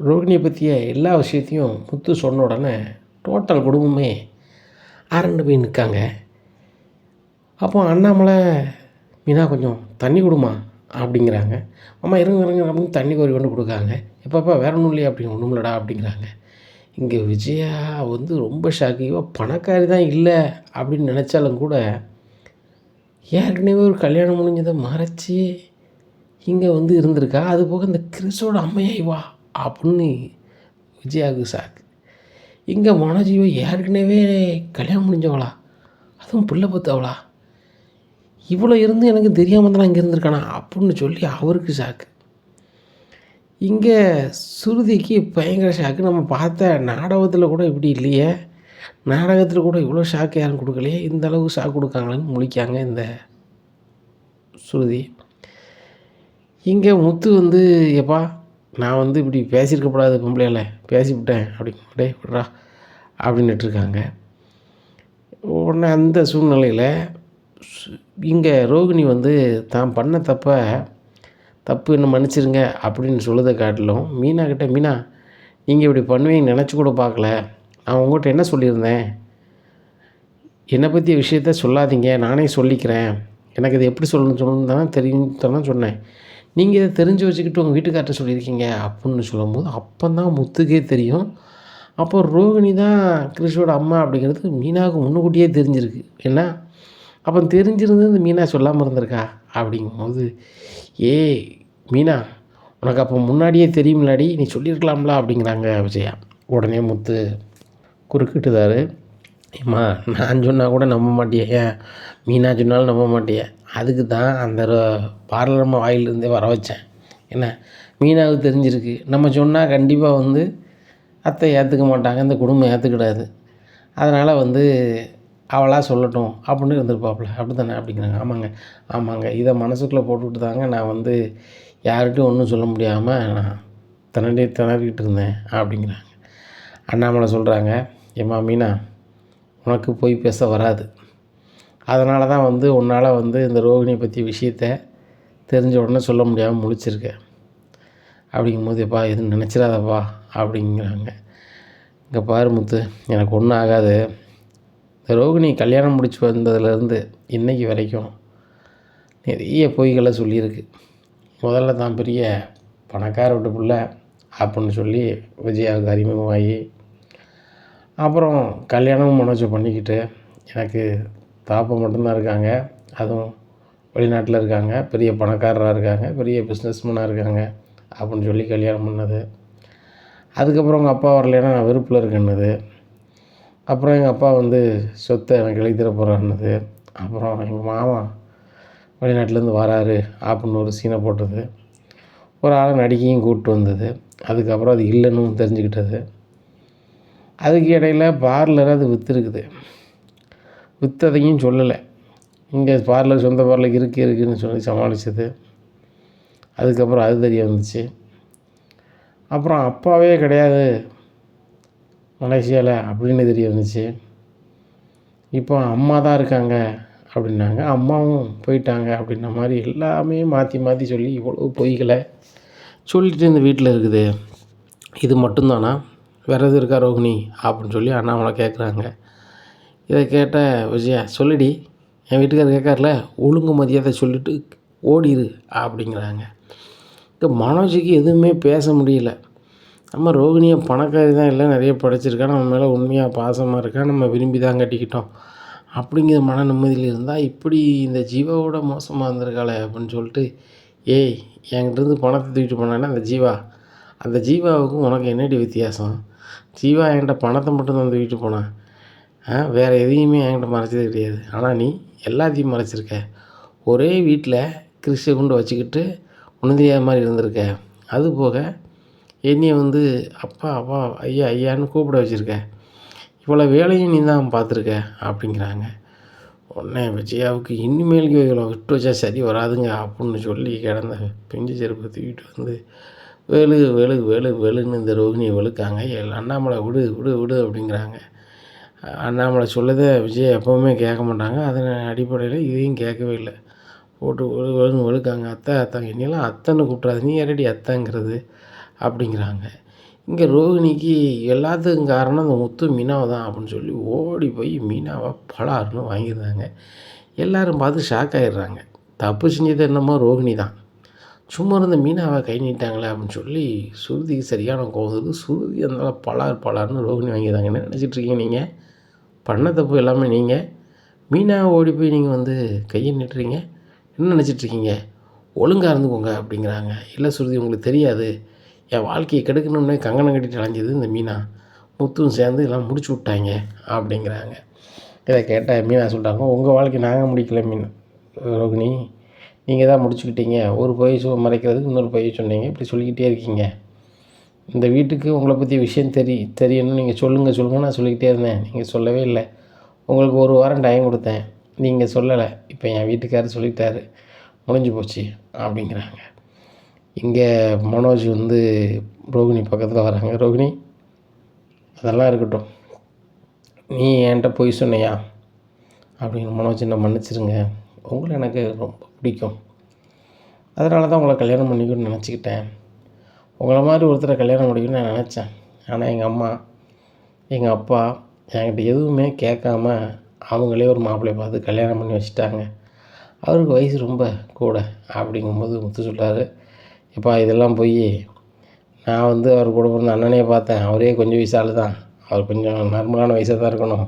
ரோகிணியை பற்றிய எல்லா விஷயத்தையும் முத்து சொன்ன உடனே டோட்டல் குடும்பமே அரண்டு போய் நிற்காங்க. அப்போ அண்ணாமலை, மீனா கொஞ்சம் தண்ணி கொடுமா அப்படிங்கிறாங்க. அம்மா இருங்க இருங்க அப்படின்னு தண்ணி கோரி கொண்டு கொடுக்காங்க. எப்பப்பா வேற ஒன்றும் இல்லையா அப்படின்னு, ஒன்றும் இல்லைடா அப்படிங்கிறாங்க. இங்கே விஜயா ரொம்ப ஷாக்கு. இவ பணக்காரி தான் இல்லை அப்படின்னு நினச்சாலும் கூட ஏற்கனவே ஒரு கல்யாணம் முடிஞ்சதை மறைச்சி இங்கே இருந்திருக்கா. அது போக இந்த கிறிஸோட அம்மையா இவா அப்படின்னு விஜயாவுக்கு ஷாக்கு. இங்கே மனோஜீவ ஏற்கனவே கல்யாணம் முடிஞ்சவளா, அதுவும் பிள்ளை பற்றவளா, இவ்வளோ இருந்து எனக்கு தெரியாமல் தான் இங்கே இருந்திருக்கானா அப்படின்னு சொல்லி அவருக்கு ஷாக்கு. இங்கே சுருதிக்கு பயங்கர ஷாக்கு. நம்ம பார்த்த நாடகத்தில் கூட இப்படி இல்லையே, நாடகத்தில் கூட இவ்வளோ ஷாக்கு யாரும் கொடுக்கலையே, இந்த அளவுக்கு ஷாக் கொடுக்காங்களேன்னு முழிக்காங்க இந்த சுருதி. இங்கே முத்து எப்பா நான் இப்படி பேசியிருக்கக்கூடாது, பொம்பளையால பேசிவிட்டேன் அப்படின்டே விட்றா அப்படின்னுட்டு இருக்காங்க. உடனே அந்த சூழ்நிலையில் இங்கே ரோகிணி தான் பண்ண தப்பு என்ன மன்னிச்சிருங்க அப்படின்னு சொல்லுறதை காட்டிலும் மீனா கிட்ட, மீனா நீங்கள் இப்படி பண்ணுவீங்க நினச்சி கூட பார்க்கல, நான் உங்கள்கிட்ட என்ன சொல்லியிருந்தேன், என்னை பற்றிய விஷயத்த சொல்லாதீங்க, நானே சொல்லிக்கிறேன், எனக்கு இது எப்படி சொல்லணும்னு தானே தெரியும் சொன்னேன், நீங்கள் இதை தெரிஞ்சு வச்சுக்கிட்டு உங்கள் வீட்டுக்கார்ட்ட சொல்லியிருக்கீங்க அப்படின்னு சொல்லும்போது அப்போ தான் முத்துக்கே தெரியும். அப்போ ரோகிணி தான் கிறிஷோட அம்மா அப்படிங்கிறது மீனாவுக்கு முன்னுக்கூட்டியே தெரிஞ்சிருக்கு. ஏன்னா அப்போ தெரிஞ்சிருந்து இந்த மீனா சொல்லாமல் இருந்திருக்கா அப்படிங்கும்போது, ஏய் மீனா, உனக்கு அப்போ முன்னாடியே தெரியும்லாடி, நீ சொல்லியிருக்கலாம்ல அப்படிங்கிறாங்க விஜயா. உடனே முத்து குறுக்கிட்டுதாரு, ஏம்மா நான் சொன்னால் கூட நம்ப மாட்டியே, ஏன் மீனா சொன்னாலும் நம்ப மாட்டியே, அதுக்கு தான் அந்த பார்லரம்மா வாயிலிருந்தே வர வச்சேன். என்ன மீனாவுக்கு தெரிஞ்சிருக்கு, நம்ம சொன்னால் கண்டிப்பாக அத்தை ஏற்றுக்க மாட்டாங்க, இந்த குடும்பம் ஏற்றுக்கிடாது, அதனால் அவளாக சொல்லட்டும் அப்படின்னு இருந்திருப்பாப்புல, அப்படி தானே அப்படிங்கிறாங்க. ஆமாங்க இதை மனசுக்குள்ளே போட்டுக்கிட்டு தாங்க நான் யார்கிட்டையும் ஒன்றும் சொல்ல முடியாமல் நான் திணறிக்கிட்டு இருந்தேன் அப்படிங்கிறாங்க. அண்ணாமலை சொல்கிறாங்க, ஏம்மா மீனா, உனக்கு போய் பேச வராது, அதனால தான் உன்னால் இந்த ரோகிணியை பற்றி விஷயத்த தெரிஞ்ச உடனே சொல்ல முடியாமல் முழிச்சிருக்க அப்படிங்கும்போது, எப்பா எதுவும் நினச்சிடாதப்பா அப்படிங்கிறாங்க. இங்கே பாரு முத்து, எனக்கு ஒன்றும் ஆகாது, இந்த ரோகிணி கல்யாணம் முடிச்சு வந்ததுலேருந்து இன்றைக்கி வரைக்கும் நிறைய பொய்களை சொல்லியிருக்கு. முதல்ல தான் பெரிய பணக்கார வீட்டு பிள்ளை அப்படின்னு சொல்லி விஜயாவுக்கு அறிமுகமாகி, அப்புறம் கல்யாணமும் மனோஜை பண்ணிக்கிட்டு எனக்கு தாப்பா மட்டும்தான் இருக்காங்க, அதுவும் வெளிநாட்டில் இருக்காங்க, பெரிய பணக்காரராக இருக்காங்க, பெரிய பிஸ்னஸ்மேனாக இருக்காங்க அப்படின்னு சொல்லி கல்யாணம் பண்ணது. அதுக்கப்புறம் உங்கள் அப்பா வரலைன்னா நான் வெறுப்பில் இருக்கேன்னது. அப்புறம் எங்கள் அப்பா சொத்தை எனக்கு எழுதி தர போகிறாருன்னது. அப்புறம் எங்கள் மாமா வெளிநாட்டிலேருந்து வராரு அப்படின்னு ஒரு சீனை போட்டது. ஒரு ஆளை நடிகையும் கூப்பிட்டு வந்தது. அதுக்கப்புறம் அது இல்லைன்னு தெரிஞ்சுக்கிட்டது. அதுக்கு இடையில் பார்லர் அது விற்றுருக்குது, விற்றதையும் சொல்லலை. இங்கே பார்லர், சொந்த பார்லர் இருக்குதுன்னு சொல்லி சமாளித்தது. அதுக்கப்புறம் அது தெரிய வந்துச்சு. அப்புறம் அப்பாவே கிடையாது மலேசியாவில் அப்படின்னு தெரிய வந்துச்சு. இப்போ அம்மா தான் இருக்காங்க அப்படின்னாங்க, அம்மாவும் போயிட்டாங்க அப்படின்ன மாதிரி எல்லாமே மாற்றி மாற்றி சொல்லி இவ்வளோ பொய்களை சொல்லிட்டு இந்த வீட்டில் இருக்குது. இது மட்டும்தானா, வேறு எதுவும் இருக்கா ரோகிணி அப்படின்னு சொல்லி அண்ணாமலை கேட்குறாங்க. இதை கேட்ட விஜயா, சொல்லிடி, என் வீட்டுக்காரர் கேட்கார்ல, ஒழுங்கு மரியாதை சொல்லிவிட்டு ஓடிடு அப்படிங்கிறாங்க. இப்போ மனோஜுக்கு எதுவுமே பேச முடியல. நம்ம ரோகிணியை பணக்காரி தான், இல்லை நிறைய படிச்சிருக்கா, நம்ம மேலே உண்மையாக பாசமாக இருக்கா, நம்ம விரும்பி தான் கட்டிக்கிட்டோம் அப்படிங்கிற மன நிம்மதியில் இருந்தால் இப்படி இந்த ஜீவாவோட மோசமாக இருந்திருக்காளே அப்படின்னு சொல்லிட்டு, ஏய் என்கிட்டருந்து பணத்தை தூக்கிட்டு போனான்னா அந்த ஜீவாவுக்கும் உனக்கு என்னடி வித்தியாசம், ஜீவா என்கிட்ட பணத்தை மட்டும்தான் தூக்கிட்டு போனான், வேறு எதையுமே என்கிட்ட மறைச்சது கிடையாது, ஆனால் நீ எல்லாத்தையும் மறைச்சிருக்க, ஒரே வீட்டில் கிறிஸ்டியை கொண்டு வச்சுக்கிட்டு உணர்ந்தியா மாதிரி இருந்திருக்க, அது போக என்னையை அப்பா அப்பா ஐயா ஐயான்னு கூப்பிட வச்சுருக்க, இவ்வளோ வேலையும் நீ தான் பார்த்துருக்க அப்படிங்கிறாங்க. உடனே விஜயாவுக்கு இனிமேலுக்கு இவ்வளோ விட்டு வச்சா சரி வராதுங்க அப்படின்னு சொல்லி கிடந்த பிஞ்சு செருப்பை தூக்கிட்டு வெளு வெளு வெளு வெளுன்னு இந்த ரோகிணியை வெளுக்காங்க. அண்ணாமலை விடு விடு விடு அப்படிங்கிறாங்க. அண்ணாமலை சொல்லதை விஜய் எப்போவுமே கேட்க மாட்டாங்க, அதன் அடிப்படையில் இதையும் கேட்கவே இல்லை, போட்டு வெளு வெளுன்னு வெளுக்காங்க. அத்தை என்னெல்லாம் அத்தைன்னு கூப்பிட்றாது, நீ யாரடி அத்தைங்கிறது அப்படிங்கிறாங்க. இங்கே ரோகிணிக்கு எல்லாத்துக்கும் காரணம் அந்த முத்து மீனாவை தான் அப்படின்னு சொல்லி ஓடி போய் மீனாவை பலாருன்னு வாங்கியிருந்தாங்க. எல்லோரும் பார்த்து ஷாக் ஆகிடுறாங்க. தப்பு செஞ்சது என்னமோ ரோகிணி தான், சும்மா இருந்த மீனாவை கை நீட்டாங்களே அப்படின்னு சொல்லி சுருதிக்கு சரியான கோவம். சுருதி அதனால் பலார்னு ரோகிணி வாங்கிடுறாங்க. என்ன நினச்சிட்ருக்கீங்க நீங்கள்? பண்ண தப்பு எல்லாமே நீங்கள். மீனாவை ஓடி போய் நீங்கள் வந்து கையை நீட்டுறீங்க. என்ன நினச்சிட்ருக்கீங்க? ஒழுங்காக இருந்துக்கோங்க அப்படிங்கிறாங்க. இல்லை சுருதி, உங்களுக்கு தெரியாது, என் வாழ்க்கையை கெடுக்கணும்னே கங்கணம் கட்டிட்டு அலைஞ்சது இந்த மீனா, முத்தும் சேர்ந்து எல்லாம் முடிச்சு விட்டாங்க அப்படிங்கிறாங்க. இதை கேட்டால் மீனா சொல்கிறாங்க, உங்கள் வாழ்க்கை நாங்கள் முடிக்கல ரோகிணி, நீங்கள் தான் முடிச்சுக்கிட்டீங்க. ஒரு பொய் மறைக்கிறதுக்கு இன்னொரு பொய் சொன்னீங்க. இப்படி சொல்லிக்கிட்டே இருக்கீங்க. இந்த வீட்டுக்கு உங்களை பற்றி விஷயம் தெரியணும், நீங்கள் சொல்லுங்கள் நான் சொல்லிக்கிட்டே இருந்தேன். நீங்கள் சொல்லவே இல்லை. உங்களுக்கு ஒரு வாரம் டைம் கொடுத்தேன், நீங்கள் சொல்லலை. இப்போ என் வீட்டுக்காரர் சொல்லிட்டாரு, முடிஞ்சு போச்சு அப்படிங்கிறாங்க. இங்கே மனோஜ் வந்து ரோகிணி பக்கத்தில் வராங்க. ரோகிணி, அதெல்லாம் இருக்கட்டும், நீ என்கிட்ட பொய் சொன்னையா அப்படின்னு. மனோஜ், என்ன மன்னிச்சிருங்க, உங்களை எனக்கு ரொம்ப பிடிக்கும், அதனால தான் உங்களை கல்யாணம் பண்ணிக்கணும்னு நினச்சிக்கிட்டேன். உங்களை மாதிரி ஒருத்தரை கல்யாணம் பண்ணிக்கணும்னு நான் நினச்சேன். ஆனால் எங்கள் அம்மா எங்கள் அப்பா என்கிட்ட எதுவுமே கேட்காம அவங்களே ஒரு மாப்பிள்ளையை பார்த்து கல்யாணம் பண்ணி வச்சுட்டாங்க. அவருக்கு வயசு ரொம்ப கூட அப்படிங்கும்போது முத்து சொல்கிறாரு, எப்பா இதெல்லாம் போய் நான் வந்து அவர் கூட பிறந்த அண்ணனையே பார்த்தேன், அவரே கொஞ்சம் வயசாள் தான், அவர் கொஞ்சம் நார்மலான வயசாக தான் இருக்கணும்.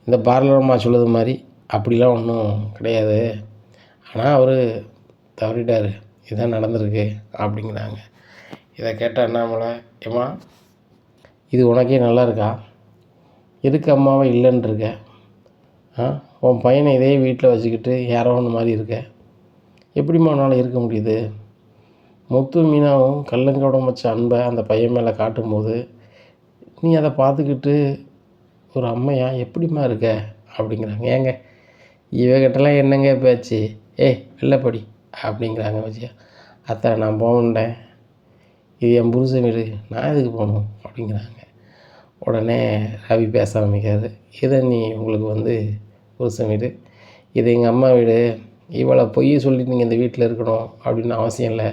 இந்த பார்லரம்மா சொல்லுது மாதிரி அப்படிலாம் ஒன்றும் கிடையாது. ஆனால் அவர் தவறிட்டார், இதுதான் நடந்திருக்கு அப்படிங்கிறாங்க. இதை கேட்டால் அண்ணாமலை, ஏம்மா இது உனக்கே நல்லா இருக்கா? எதுக்கு அம்மாவை இல்லைன்னு இருக்க? உன் பையனை இதே வீட்டில் வச்சுக்கிட்டு யாரோ ஒன்று மாதிரி இருக்க, எப்படிம்மா உன்னால் இருக்க முடியுது? முத்து மீனாவும் கள்ளங்கவடம் வச்ச அன்பை அந்த பையன் மேலே காட்டும்போது நீ அதை பார்த்துக்கிட்டு ஒரு அம்மையா எப்படிம்மா இருக்க அப்படிங்கிறாங்க. ஏங்க இவகிட்டலாம் என்னங்க பேச்சு, வெள்ளைப்படி அப்படிங்கிறாங்க விஜயா. அத்தை, நான் போகண்டேன், இது என் புருஷன் வீடு, நான் எதுக்கு போகணும் அப்படிங்கிறாங்க. உடனே ரவி பேச ஆரம்பிக்காரு. இதை நீ உங்களுக்கு வந்து புருஷன் வீடு, இது எங்கள் அம்மா வீடு, இவளை பொய் சொல்லி நீங்கள் இந்த வீட்டில் இருக்கணும் அப்படின்னு அவசியம் இல்லை.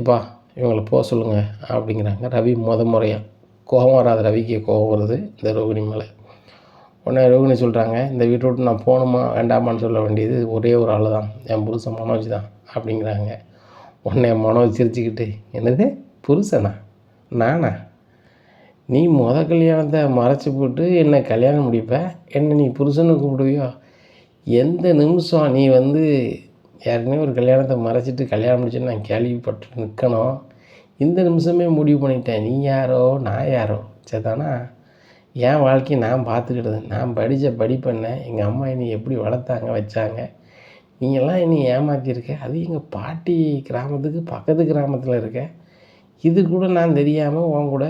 எப்பா இவங்களை போக சொல்லுங்கள் அப்படிங்கிறாங்க. ரவி முறையாக கோபம் வராது, ரவிக்கு கோபம் வருது இந்த ரோகிணி மேலே. உடனே ரோகிணி சொல்கிறாங்க, இந்த வீட்டை விட்டு நான் போகணுமா வேண்டாமான்னு சொல்ல வேண்டியது ஒரே ஒரு ஆள் தான், என் புருஷன் மனோஜ் தான் அப்படிங்கிறாங்க. உடனே மனோஜ் சிரிச்சுக்கிட்டு, என்னது புருஷனா, நானா? நீ கல்யாணத்தை மறைச்சி போட்டு என்னை கல்யாணம் முடிப்ப, என்னை நீ புருஷனை கூப்பிடுவியோ? எந்த நிமிஷம் நீ வந்து யாருக்குமே ஒரு கல்யாணத்தை மறைச்சிட்டு கல்யாணம் முடிச்சுன்னு நான் கேள்விப்பட்டு நிற்கணும், இந்த நிமிஷமே முடிவு பண்ணிட்டேன். நீ யாரோ நான் யாரோ சரிதானா? என் வாழ்க்கையை நான் பார்த்துக்கிட்டது, நான் படித்த படிப்பென்ன, எங்கள் அம்மா என்னை எப்படி வளர்த்தாங்க வச்சாங்க, நீங்கள்லாம் என்னை ஏமாற்றிருக்க, அது எங்கள் பாட்டி கிராமத்துக்கு பக்கத்து கிராமத்தில் இருக்க, இது கூட நான் தெரியாமல் உன் கூட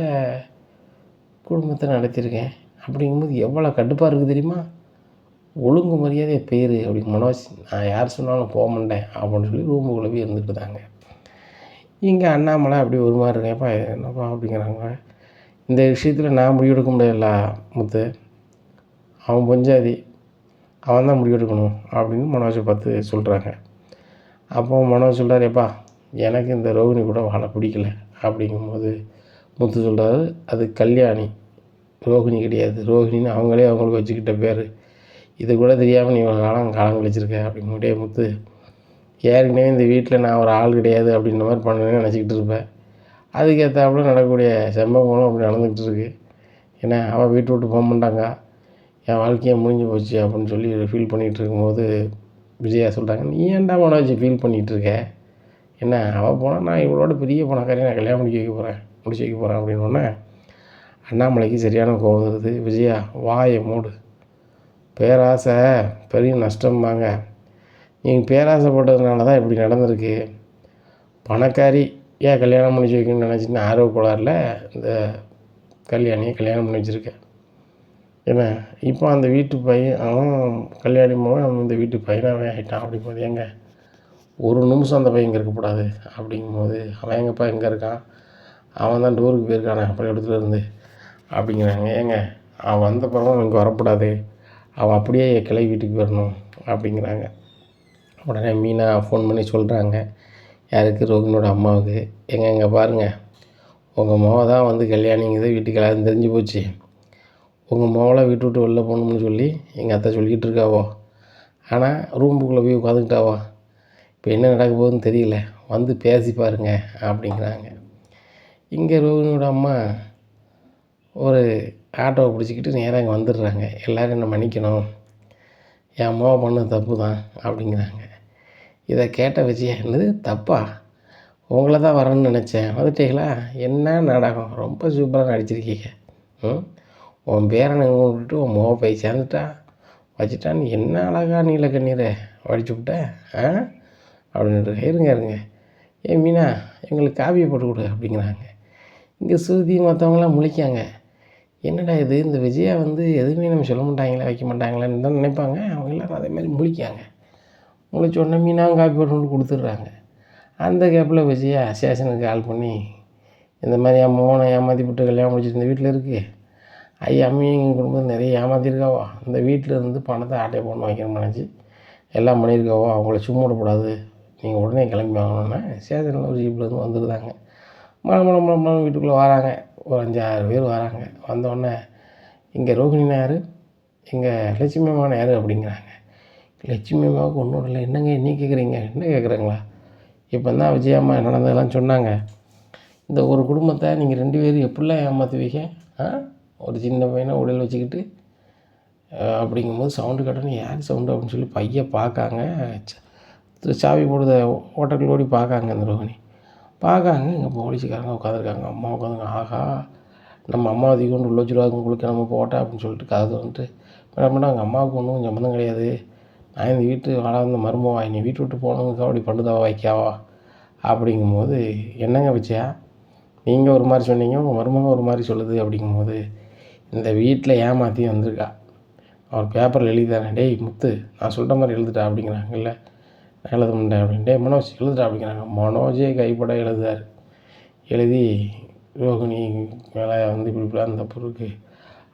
குடும்பத்தை நடத்தியிருக்கேன். அப்படிங்கும்போது எவ்வளோ கடுப்பாக இருக்குது தெரியுமா? ஒழுங்கு மரியாதையை பேர் அப்படி. மனோஜ், நான் யார் சொன்னாலும் போக மாட்டேன் அப்படின்னு சொல்லி ரூமுக்குள்ளே போய் இருந்துட்டு இருந்தாங்க. இங்கே அண்ணாமலை அப்படி ஒரு மாதிரி இருக்கேன்ப்பா, என்னப்பா அப்படிங்கிறாங்க. இந்த விஷயத்தில் நான் முடிவெடுக்க முடியல முத்து, அவன் பொஞ்சாதி, அவன் தான் முடிவெடுக்கணும் அப்படின்னு மனோஜை பார்த்து சொல்கிறாங்க. அப்போ மனோஜ் சொல்கிறார், எப்பா எனக்கு இந்த ரோகிணி கூட வாழ பிடிக்கல அப்படிங்கும்போது முத்து சொல்கிறாரு, அது கல்யாணி, ரோகிணி கிடையாது. ரோகிணின்னு அவங்களே அவங்களுக்கு வச்சுக்கிட்ட பேர், இது கூட தெரியாமல் நீ காலம் கழிச்சிருக்க அப்படின்னுடைய முத்து, ஏற்கனவே இந்த வீட்டில் நான் ஒரு ஆள் கிடையாது அப்படின்ற மாதிரி பண்ணணுன்னு நினச்சிக்கிட்டு இருப்பேன். அதுக்கேற்றாப்புல நடக்கக்கூடிய சம்பவங்களும் அப்படி நடந்துக்கிட்டு இருக்கு. ஏன்னா அவள் வீட்டை விட்டு போக மாட்டாங்க, என் வாழ்க்கையை முடிஞ்சு போச்சு அப்படின்னு சொல்லி ஃபீல் பண்ணிகிட்டு இருக்கும்போது விஜயா சொல்கிறாங்க, நீ ஏன்டா மனோஜ் ஃபீல் பண்ணிகிட்ருக்க? என்ன அவள் போனால் நான் இவளோட பெரிய பணக்காரையை நான் கல்யாணம் முடிச்சு வைக்க போகிறேன் அப்படின்னோடனே அண்ணாமலைக்கு சரியான கோபம் வருது. விஜயா, வாயை மூடு, பேராசை பெரிய நஷ்டம்பாங்க, நீங்கள் பேராசைப்பட்டதுனால தான் இப்படி நடந்திருக்கு. பணக்காரி ஏன் கல்யாணம் முடிச்சு வைக்கணும்னு நினச்சின்னு ஆர்வ கோளாறில் இந்த கல்யாணியை கல்யாணம் பண்ணி வச்சுருக்கேன். ஏன்னா இப்போ அந்த வீட்டு பையன் அவன் கல்யாணி போவன், அவன் இந்த வீட்டு பையனாகவே ஆகிட்டான். அப்படிங்கும்போது ஏங்க ஒரு நிமிஷம் அந்த பையன் இங்கே இருக்கக்கூடாது அப்படிங்கும்போது, அவன் எங்கப்பா எங்கே இருக்கான், அவன் தான் டூருக்கு போயிருக்கானே பள்ளிக்கூடத்துல இருந்து அப்படிங்கிறாங்க. ஏங்க அவன் வந்த பிறகு இங்கே வரக்கூடாது, அவன் அப்படியே கிளை வீட்டுக்கு வரணும் அப்படிங்கிறாங்க. உடனே மீனா ஃபோன் பண்ணி சொல்கிறாங்க, யாருக்கு, ரோகிணியோட அம்மாவுக்கு, இங்கே பாருங்கள், உங்கள் மொவ தான் வந்து கல்யாணிங்கிறது வீட்டுக்கு எல்லாரும் தெரிஞ்சு போச்சு. உங்கள் மொவலை வீட்டு விட்டு வெளில போகணும்னு சொல்லி எங்கள் அத்தை சொல்லிக்கிட்டு இருக்காவோ. ஆனால் ரூமுக்குள்ளே போய் உட்காந்துக்கிட்டாவோ. இப்போ என்ன நடக்க போகுதுன்னு தெரியல, வந்து பேசி பாருங்க அப்படிங்கிறாங்க. இங்கே ரோகிணியோட அம்மா ஒரு ஆட்டோவை பிடிச்சிக்கிட்டு நேராக இங்கே வந்துடுறாங்க. எல்லோரும் என்னை மன்னிக்கணும், என் அம்மாவை பண்ணது தப்பு தான் அப்படிங்கிறாங்க. இதை கேட்ட விஜயா, என்னது தப்பா? உங்களை தான் வரணும்னு நினச்சேன், வந்துட்டீங்களா? என்ன நாடகம், ரொம்ப சூப்பராக நடிச்சிருக்கீங்க. உன் பேரனை விட்டுட்டு உன் மோக போய் சேர்ந்துட்டா வச்சுட்டான்னு என்ன அழகா நீல கண்ணீரை வடிச்சு விட்ட அப்படின்ட்டு. இருங்க ஏன் மீனா, எங்களுக்கு காவியை போட்டு கொடு அப்படிங்கிறாங்க. இங்கே சுருதி மற்றவங்களாம் முழிக்காங்க. என்னடா இது, இந்த விஜயா வந்து எதுவுமே நம்ம சொல்ல மாட்டாங்களா வைக்க மாட்டாங்களான்னு தான் நினைப்பாங்க. அவங்க எல்லோரும் அதேமாதிரி முழிக்காங்க. முழிச்ச உடனே மீனாவும் காப்பி போட்டு கொடுத்துட்றாங்க. அந்த கேப்பில் விஜயா ஸ்டேஷனுக்கு கால் பண்ணி, இந்த மாதிரி என் மோனை ஏமாற்றி விட்டு கல்யாணம் முடிச்சுட்டு இந்த வீட்டில் இருக்குது, அம்மியும் எங்கள் குடும்பம் நிறைய ஏமாற்றிருக்காவோ, இந்த வீட்டில் இருந்து பணத்தை ஆட்டையை போடணும் வைக்கணும்னு நினச்சி எல்லாம் பண்ணியிருக்காவோ, அவங்கள சும்மா விடக்கூடாது, நீங்கள் உடனே கிளம்பி வாங்கணுன்னா ஸ்டேஷனில் ஒரு ஜீப்லேருந்து வந்துருந்தாங்க. மலம் வீட்டுக்குள்ளே வராங்க. ஒரு 5-6 பேர் வராங்க. வந்தோடனே, இங்கே ரோகிணினா யார், இங்கே லட்சுமி அம்மானா யார் அப்படிங்கிறாங்க. லட்சுமி அம்மாவுக்கு ஒன்றும் இல்லை. என்னங்க நீ கேட்குறீங்க, என்ன கேட்குறாங்களா? இப்போ தான் விஜயா அம்மா நடந்ததெல்லாம் சொன்னாங்க. இந்த ஒரு குடும்பத்தை நீங்கள் 2 பேரும் எப்படிலாம் ஏமாற்றுவீங்க? ஒரு சின்ன பையனை உடல் வச்சுக்கிட்டு அப்படிங்கும்போது சவுண்டு கட்டணும். யார் சவுண்டு அப்படின்னு சொல்லி பையன் பார்க்காங்க. சாவி போடுறத ஹோட்டலுக்கு ஓடி பார்க்காங்க. அந்த ரோகிணி பார்க்காங்க. இங்கே போலீஸுக்காரங்க உட்காந்துருக்காங்க. அம்மா உட்காந்துங்க. ஆஹா, நம்ம அம்மாவை கொண்டு உள்ள வச்சுருவாங்க உங்களுக்கு, நம்ம போட்டா அப்படின்னு சொல்லிட்டு கதை வந்துட்டு என்ன அங்கே அம்மாவுக்கு ஒன்றும் சம்மந்தம் கிடையாது, நான் இந்த வீட்டு வளர்ந்த மருமவா, நீ வீட்டு விட்டு போனவங்க அப்படி பண்ணுதாவா வைக்காவா அப்படிங்கும்போது, என்னங்க வச்சியா நீங்கள் ஒரு மாதிரி சொன்னீங்க, உங்கள் மருமக ஒரு மாதிரி சொல்லுது அப்படிங்கும்போது, இந்த வீட்டில் ஏமாற்றி வந்திருக்கா, அவர் பேப்பரில் எழுதித்தாரேன், டேய் முத்து நான் சொல்கிற மாதிரி எழுதுட்டா அப்படிங்கிறாங்க. இல்லை நான் எழுத மாட்டேன் அப்படின்னு. டே மனோஜ் எழுதுட்டா அப்படிங்கிறாங்க. மனோஜே கைப்பட எழுதுறாரு. எழுதி ரோகிணி மேலே வந்து இப்படிலாம் அந்த பொருளுக்கு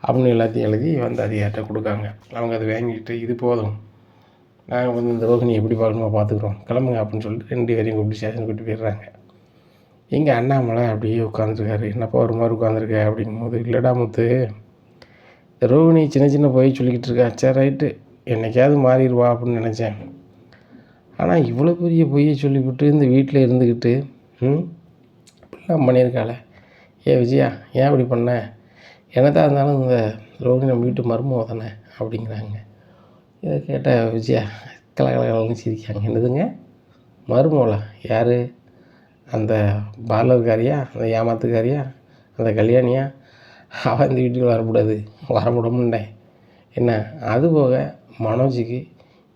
அப்படின்னு எல்லாத்தையும் எழுதி வந்து அதிகாரிட்ட கொடுக்காங்க. அவங்க அதை வாங்கிட்டு, இது போதும், நாங்கள் வந்து இந்த ரோகிணி எப்படி பார்க்கணுமா பார்த்துக்குறோம், கிளம்புங்க அப்படின்னு சொல்லிட்டு 2 பேரையும் கூப்பிட்டு ஸ்டேஷன் கூப்பிட்டு போயிடுறாங்க. எங்கள் அண்ணாமலை அப்படியே உட்காந்துருக்காரு. என்னப்பா ஒரு மாதிரி உட்காந்துருக்க அப்படிங்கும்போது, இல்லைடா முத்து, ரோகிணி சின்ன பொய் சொல்லிக்கிட்டு இருக்கா, சரி ரைட்டு என்னைக்காவது மாறிடுவா அப்படின்னு நினச்சேன். ஆனால் இவ்வளோ பெரிய பொய்யை சொல்லிவிட்டு இந்த வீட்டில் இருந்துக்கிட்டு இப்படிலாம் பண்ணியிருக்காளே. விஜயா ஏன் அப்படி பண்ண? என்னதான் இருந்தாலும் இந்த ரோகிணி நம்ம வீட்டு மருமக தானே அப்படிங்கிறாங்க. இதை கேட்ட விஜயா கலகலன்னு சிரிக்காங்க. என்னதுங்க மருமகளா? யார்? அந்த பார்லர்காரியா, அந்த ஏமாத்துக்காரியா, அந்த கல்யாணியா? அவன் இந்த வீட்டுக்கு வரக்கூடாதுன்னேன். என்ன அது போக மனோஜுக்கு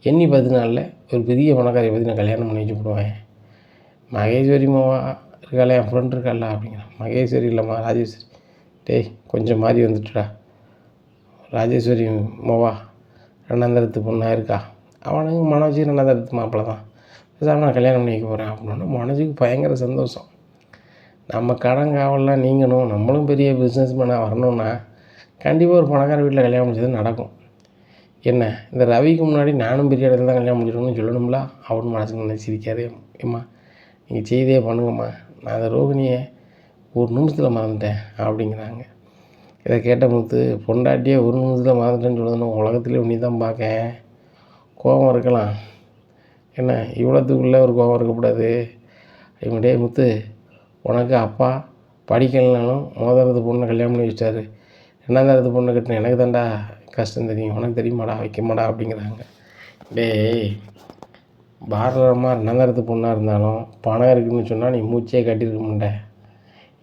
எண்ணி 10 நாளில் ஒரு பெரிய பணக்காரியை பற்றி நான் கல்யாணம் பண்ணி வச்சுப்படுவேன். மகேஸ்வரி மாவா இருக்காளே, என் ஃப்ரெண்ட் இருக்காளா அப்படிங்கிறான். மகேஸ்வரி இல்லைம்மா, ராஜேஸ்வரி. டேய் கொஞ்சம் மாறி வந்துட்டுடா, ராஜேஸ்வரி மாவா 2ஆம் தரத்து பொண்ணாக இருக்கா, அவனுக்கு மனோஜுக்கு 2ஆம் தரத்து மாப்பிள்ளை தான், பேசாமல் நான் கல்யாணம் பண்ணி வைக்க போகிறேன் அப்படின்னா மனோஜுக்கு பயங்கர சந்தோஷம். நம்ம கடன் காவல்லாம் நீங்கணும், நம்மளும் பெரிய பிஸ்னஸ் மேனாக வரணும்னா கண்டிப்பாக ஒரு பணக்கார வீட்டில் கல்யாணம் முடிச்சது நடக்கும். என்ன இந்த ரவிக்கு முன்னாடி நானும் பெரிய இடத்துல தான் கல்யாணம் முடிச்சிடணும்னு சொல்லணும்ல, அவனு மனசுக்கு நினச்சிருக்காரு. ஏம்மா நீங்கள் செய்தே பண்ணுங்கம்மா, நான் அந்த ரோகிணியை ஒரு நிமிஷத்தில் மறந்துட்டேன் அப்படிங்கிறாங்க. இதை கேட்ட முத்து, பொண்டாட்டியே ஒரு நிமிஷத்தில் மறந்துட்டேன்னு சொல்லணும், உலகத்துலேயே உன்னி தான் பார்க்கேன், கோபம் இருக்கலாம், என்ன இவ்வளோத்துக்குள்ளே ஒரு கோபம் இருக்கக்கூடாது. இவன்டே முத்து, உனக்கு அப்பா படிக்கலைனாலும் தரத்து பொண்ணை கல்யாணம் பண்ணி வச்சிட்டாரு, 2ஆம் தரத்து பொண்ணை கட்டின எனக்கு தாண்டா கஷ்டம் தெரியும், உனக்கு தெரியுமாடா வைக்கமாடா அப்படிங்கிறாங்க. டேய் பார்லரமாக 2ஆம் தரத்து பொண்ணாக இருந்தாலும் பணம் இருக்குதுன்னு சொன்னால் நீ மூச்சே கட்டியிருக்க மாட்டே,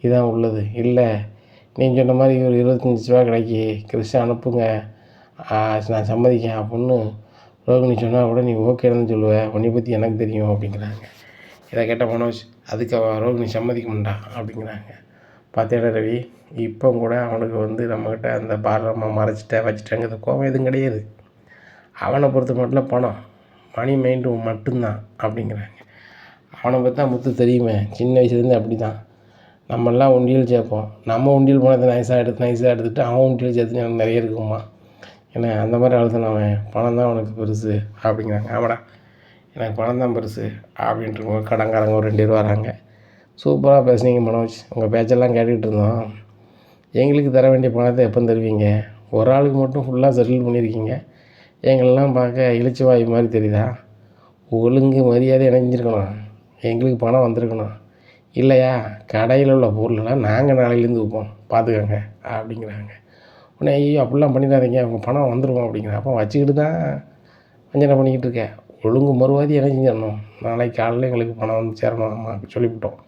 இதுதான் உள்ளது. இல்லை நீங்கள் சொன்ன மாதிரி ஒரு 25 ரூபா கிடைக்கி கிறிஸ்டன் அனுப்புங்க, நான் சம்மதிக்கேன் அப்படின்னு ரோகிணி சொன்னால் கூட நீ ஓகேன்னு சொல்லுவேன், உன்னை பற்றி எனக்கு தெரியும் அப்படிங்கிறாங்க. இதை கேட்ட மனோஜ், அதுக்கு ரோகிணி சம்மதிக்க மாட்டா அப்படிங்கிறாங்க. பார்த்தேடா ரவி, இப்போ கூட அவனுக்கு வந்து நம்மக்கிட்ட அந்த பார்லமாக வச்சுட்டேங்கிறது கோபம் எதுவும் கிடையாது, அவனை பொறுத்த மட்டும் பணம் மணி மைண்டு மட்டும்தான் அப்படிங்கிறாங்க. அவனை பற்றி தான் முத்து தெரியுமே, சின்ன வயசுலேருந்து அப்படி தான், நம்மெல்லாம் உண்டியல் சேர்ப்போம், நம்ம உண்டியல் போனதை நைஸாக எடுத்துகிட்டு அவன் உண்டியல் சேர்த்து எனக்கு நிறைய இருக்குமா, ஏன்னா அந்த மாதிரி அழுத்தணும், அவன் பணம் தான் அவனுக்கு பெருசு அப்படிங்கிறாங்க. ஆமாடா எனக்கு பணம் தான் பெருசு அப்படின்ட்டு கடன்காரங்க ஒரு 2 பேர் வராங்க. சூப்பராக பேசுனீங்க மனோஜ், உங்கள் பேச்செல்லாம் கேட்டுக்கிட்டு இருந்தோம். எங்களுக்கு தர வேண்டிய பணத்தை எப்போ தருவீங்க? ஒரு ஆளுக்கு மட்டும் ஃபுல்லாக செட்டில் பண்ணியிருக்கீங்க. எங்களெல்லாம் பார்க்க இளிச்ச வாய் மாதிரி தெரியுதா? ஒழுங்கு மரியாதை இணைஞ்சிருக்கணும். எங்களுக்கு பணம் வந்திருக்கணும். இல்லையா கடையில் உள்ள பொருளெல்லாம் நாங்கள் நாளையிலேருந்து விற்போம் பார்த்துக்கோங்க அப்படிங்கிறாங்க. உடனே ஐயோ அப்படிலாம் பண்ணிடாதீங்க, அவங்க பணம் வந்துடுவோம் அப்படிங்கிறேன். அப்போ வச்சுக்கிட்டு தான் வஞ்சனை பண்ணிக்கிட்டு இருக்கேன். ஒழுங்கு மறுவாதி என்ன செஞ்சிடணும், நாளைக்கு காலையில் எங்களுக்கு பணம் வந்து சேரணும் அம்மா சொல்லிவிட்டோம்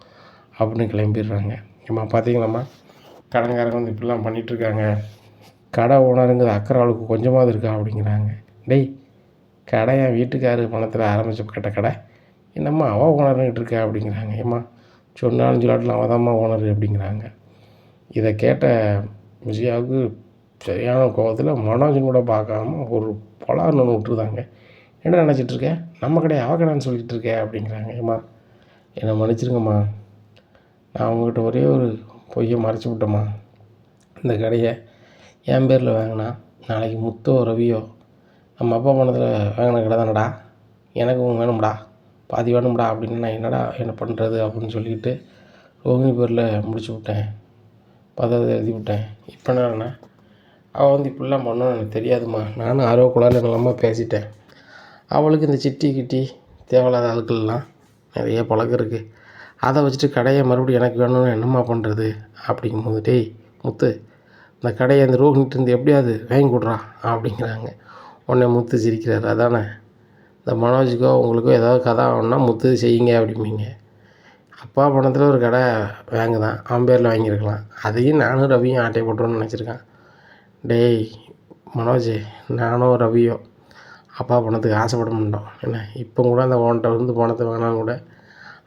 அப்படின்னு கிளம்பிடுறாங்க. ஏம்மா பார்த்தீங்களாம்மா, கடன்காரங்க வந்து இப்படிலாம் பண்ணிகிட்ருக்காங்க, கடை ஓனருங்கிற அக்கறை அவளுக்கு கொஞ்சமாவது இருக்கா அப்படிங்கிறாங்க. டேய், கடை என் வீட்டுக்காரு பணத்தில் ஆரம்பித்த கடை என்னம்மா அவள் ஓனருங்கிட்டு இருக்கா அப்படிங்கிறாங்க. ஏம்மா சொன்னாலும் சொல்லாட்டில் அவள் தான்மா ஓனர் அப்படிங்கிறாங்க. இதை கேட்ட விஜயாவுக்கு சரியான கோபத்தில் மனோஜன் கூட பார்க்காம ஒரு பொலார்னு ஒன்று விட்டுருதாங்க. என்ன நினச்சிட்ருக்க, நம்ம கடையை அவ கடைன்னு சொல்லிகிட்டு இருக்கேன் அப்படிங்கிறாங்க. ஏம்மா என்னை மன்னிச்சிருங்கம்மா, நான் அவங்ககிட்ட ஒரே ஒரு பொய்யை மறைச்சி விட்டேம்மா. இந்த கடையை என் பேரில் வாங்கினா நாளைக்கு முத்தோ ரவியோ நம்ம அப்பா பணத்தில் வாங்கின கடை தானடா, எனக்கும் வேணும்டா, பாதி வேணும்டா அப்படின்னு நான் என்னடா என்ன பண்ணுறது அப்படின்னு சொல்லிட்டு ரோகிணி பேரில் முடிச்சு விட்டேன், பதவி எழுதி விட்டேன். இப்போ என்னன்னா அவள் வந்து இப்படிலாம் பண்ணணும்னு எனக்கு தெரியாதும்மா, நானும் ஆர்வக்குள்ளால் நிலமாக பேசிட்டேன். அவளுக்கு இந்த சிட்டி கிட்டி தேவையில்லாத ஆட்கள்லாம் நிறைய பழக்கம் இருக்குது, அதை வச்சுட்டு கடையை மறுபடியும் எனக்கு வேணும்னு என்னம்மா பண்ணுறது அப்படிங்கும்போது, டேய் முத்து, இந்த கடையை அந்த ரோஹிணிட்டு எப்படியாவது வாங்கி கொடுறா அப்படிங்கிறாங்க. உடனே முத்து சிரிக்கிறார். அதானே இந்த மனோஜுக்கோ உங்களுக்கோ ஏதாவது கதை ஆகணும்னா முத்து செய்யுங்க அப்படிம்பீங்க. அப்பா பணத்தில் ஒரு கடை வாங்குதான், அவன் பேரில் வாங்கியிருக்கலாம், அதையும் நானும் ரவியும் ஆட்டை போட்டுருன்னு நினச்சிருக்கான். டேய் மனோஜ், நானோ ரவியோ அப்பா பணத்துக்கு ஆசைப்பட மாட்டோம் என்ன. இப்போ கூட அந்த ஓன்ட்ட வந்து பணத்தை வேணாலும் கூட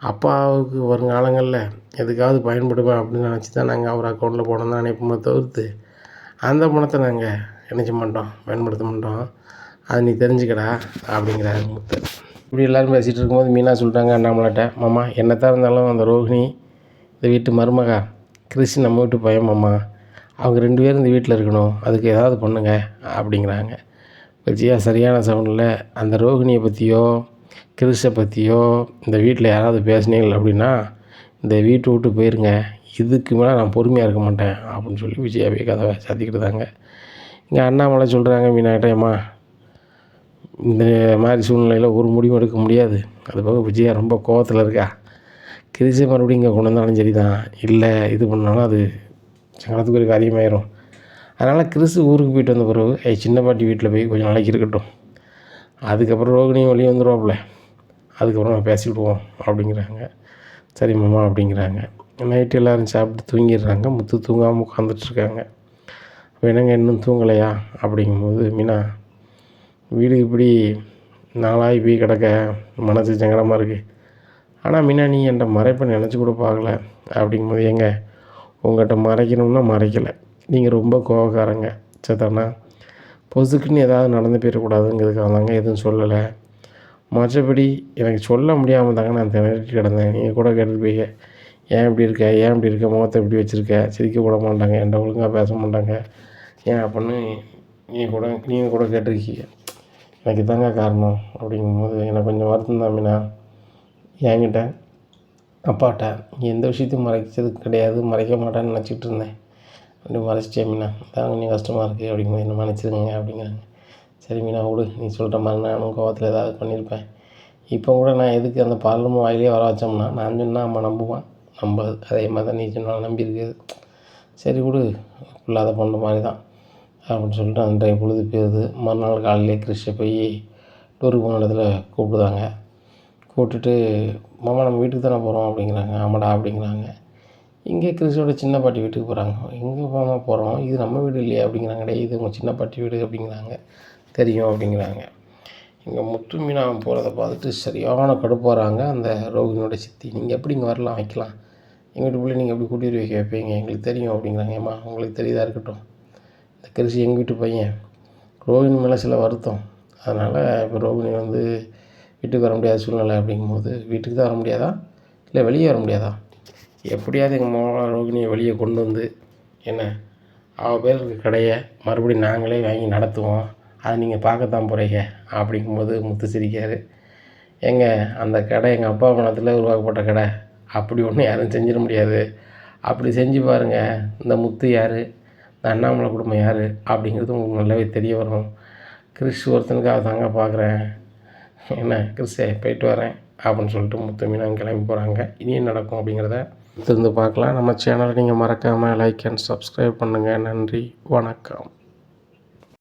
அப்பாவுக்கு வருங்காலங்களில் எதுக்காவது பயன்படுவேன் அப்படின்னு நினச்சி தான் நாங்கள் அவர் அக்கௌண்ட்டில் போனோம் தான் அனுப்புமே தவிர்த்து அந்த பணத்தை நாங்கள் நினச்ச மாட்டோம், பயன்படுத்த மாட்டோம். அது நீ தெரிஞ்சுக்கடா அப்படிங்கிறாரு முத்து. இப்படி எல்லோரும் பேசிகிட்டு இருக்கும்போது மீனா சொல்லிட்டாங்க அண்ணாமலைட்ட, மாமா என்னத்தான் இருந்தாலும் அந்த ரோஹிணி இந்த வீட்டு மருமகா, கிறிஸ் நம்ம வீட்டு பையன் மாமா, அவங்க 2 பேரும் இந்த வீட்டில் இருக்கணும், அதுக்கு ஏதாவது பண்ணுங்க அப்படிங்கிறாங்க. விஜயா சரியான சவுண்டில் அந்த ரோகிணியை பற்றியோ கிறிஸை பற்றியோ இந்த வீட்டில் யாராவது பேசுனீங்க அப்படின்னா இந்த வீட்டை விட்டு போயிருங்க, இதுக்கு மேலே நான் பொறுமையாக இருக்க மாட்டேன் அப்படின்னு சொல்லி விஜயாவே கதவை சாத்திக்கிட்டு தாங்க. இங்கே அண்ணாமலை சொல்கிறாங்க மீனாகிட்டேம்மா, இந்த மாதிரி சூழ்நிலையில் ஒரு முடிவும் எடுக்க முடியாது, அதுபோக விஜயா ரொம்ப கோவத்தில் இருக்கா, கிறிஸை மறுபடியும் இங்கே கொண்டு வந்தாலும் சரி தான், இல்லை இது பண்ணாலும் அது சங்கடத்துக்கு ஒரு காரியமாயிரும். அதனால் கிறிஸ் ஊருக்கு போயிட்டு வந்த பிறகு சின்ன பாட்டி வீட்டில் போய் கொஞ்சம் நாளைக்கு இருக்கட்டும், அதுக்கப்புறம் ரோகிணியும் வெளியே வந்துடுவாப்புல, அதுக்கப்புறம் நம்ம பேசிவிடுவோம் அப்படிங்கிறாங்க. சரி மாமா அப்படிங்கிறாங்க. நைட்டு எல்லோரும் சாப்பிட்டு தூங்கிடுறாங்க. முத்து தூங்காமல் உட்காந்துட்ருக்காங்க. அப்போ என்னங்க இன்னும் தூங்கலையா அப்படிங்கும்போது, மீனா வீடு இப்படி நாளாகி போய் கிடக்க மனசு சங்கடமாக இருக்குது, ஆனால் மீனா நீ என்கிட்ட மறைப்பை நினச்சி கூட பார்க்கல அப்படிங்கும்போது, ஏங்க உங்கள்கிட்ட மறைக்கணும்னா மறைக்கலை, நீங்கள் ரொம்ப கோவக்காரங்க சேத்தானா, பொசுக்குன்னு ஏதாவது நடந்து போயிடக்கூடாதுங்கிறதுக்காக தாங்க எதுவும் சொல்லலை, மற்றபடி எனக்கு சொல்ல முடியாமல் தாங்க நான் திணறிட்டு கிடந்தேன். நீங்கள் கூட கேட்டுட்டு போய் ஏன் இப்படி இருக்க, ஏன் இப்படி இருக்க, முகத்தை எப்படி வச்சுருக்க, சிரிக்க கூட மாட்டாங்க, என்கிட்ட ஒழுங்காக பேச மாட்டாங்க ஏன் அப்படின்னு நீங்கள் கூட கேட்டிருக்கீங்க, எனக்கு தாங்க காரணம் அப்படிங்கும்போது எனக்கு கொஞ்சம் வருத்தம் தான் மீனா. என்கிட்ட அப்பாட்ட நீ எந்த விஷயத்தையும் மறைச்சது கிடையாது, மறைக்க மாட்டேன்னு நினச்சிக்கிட்டு இருந்தேன், அப்படி மறைச்சிட்டே மீனா, தான் கொஞ்சம் கஷ்டமாக இருக்குது அப்படிங்கும்போது என்ன மன்னிச்சிருங்க அப்படிங்கிறாங்க. சரி மீனா விடு, நீ சொல்கிற மாதிரி நானும் கோவத்தில் ஏதாவது பண்ணியிருப்பேன், இப்போ கூட நான் எதுக்கு அந்த பார்லமும் வாயிலே வர வச்சோம்னா நான் சொன்னால் அம்மா நம்புவான், நம்பாது, அதே மாதிரி தான் நீ சொன்னாலும் நம்பியிருக்குது, சரி விடு, இல்லாத பண்ணுற மாதிரி தான் அப்படின்னு சொல்லிட்டு அன்றைய பொழுது போயிடுது. மறுநாள் காலையிலே கிறிஷை போய் டூருக்கு போன இடத்துல கூப்பிடுதாங்க. கூப்பிட்டுட்டு மாமா நம்ம வீட்டுக்கு தானே போகிறோம் அப்படிங்கிறாங்க. ஆமாடா அப்படிங்கிறாங்க. இங்கே கிறிஸோட சின்ன பாட்டி வீட்டுக்கு போகிறாங்க. எங்கே போகிறோம், இது நம்ம வீடு இல்லையா அப்படிங்கிறாங்க. டே இது உங்கள் சின்ன பாட்டி வீடு அப்படிங்கிறாங்க. தெரியும் அப்படிங்கிறாங்க. இங்கே முத்து மீனா போகிறத பார்த்துட்டு சரியான கடுப்பாகிறாங்க அந்த ரோகிணியோட சித்தி. நீங்கள் எப்படி இங்கே வரலாம் வைக்கலாம், எங்கள் வீட்டுக்குள்ளே நீங்கள் எப்படி கூட்டிகிட்டு வைக்க வைப்பீங்க, எங்களுக்கு தெரியும் அப்படிங்கிறாங்க. ஏம்மா உங்களுக்கு தெரியுதா இருக்கட்டும், இந்த கிறிஸ் எங்கள் வீட்டு பையன், ரோகிணி மேலே சில வருத்தம், அதனால் இப்போ ரோகிணி வந்து வீட்டுக்கு வர முடியாத சூழ்நிலை அப்படிங்கும்போது வீட்டுக்கு தான் வர முடியாதா, இல்லை வெளியே வர முடியாதா, எப்படியாவது எங்கள் மாமா ரோகிணியை வெளியே கொண்டு வந்து என்ன அவள் பேர் இருக்க கடையை மறுபடியும் நாங்களே வாங்கி நடத்துவோம், அதை நீங்கள் பார்க்கத்தான் போகிறீங்க அப்படிங்கும்போது முத்து சிரிக்கார். அந்த கடை எங்கள் அப்பா பணத்தில் உருவாக்கப்பட்ட கடை, அப்படி ஒன்றும் யாரும் செஞ்சிட முடியாது. அப்படி செஞ்சு பாருங்கள், இந்த முத்து யார், இந்த அண்ணாமலை குடும்பம் யார் அப்படிங்கிறது உங்களுக்கு நல்லாவே தெரிய வரும். கிறிஸ் ஒருத்தனுக்காக தாங்க பார்க்குறேன், என்ன கிறிஸே போயிட்டு வரேன் அப்படின்னு சொல்லிட்டு முத்து மீனாவும் கிளம்பி போகிறாங்க. இனியும் நடக்கும் அப்படிங்கிறத இருந்து பார்க்கலாம். நம்ம சேனலை நீங்கள் மறக்காமல் லைக் அண்ட் சப்ஸ்கிரைப் பண்ணுங்கள். நன்றி, வணக்கம்.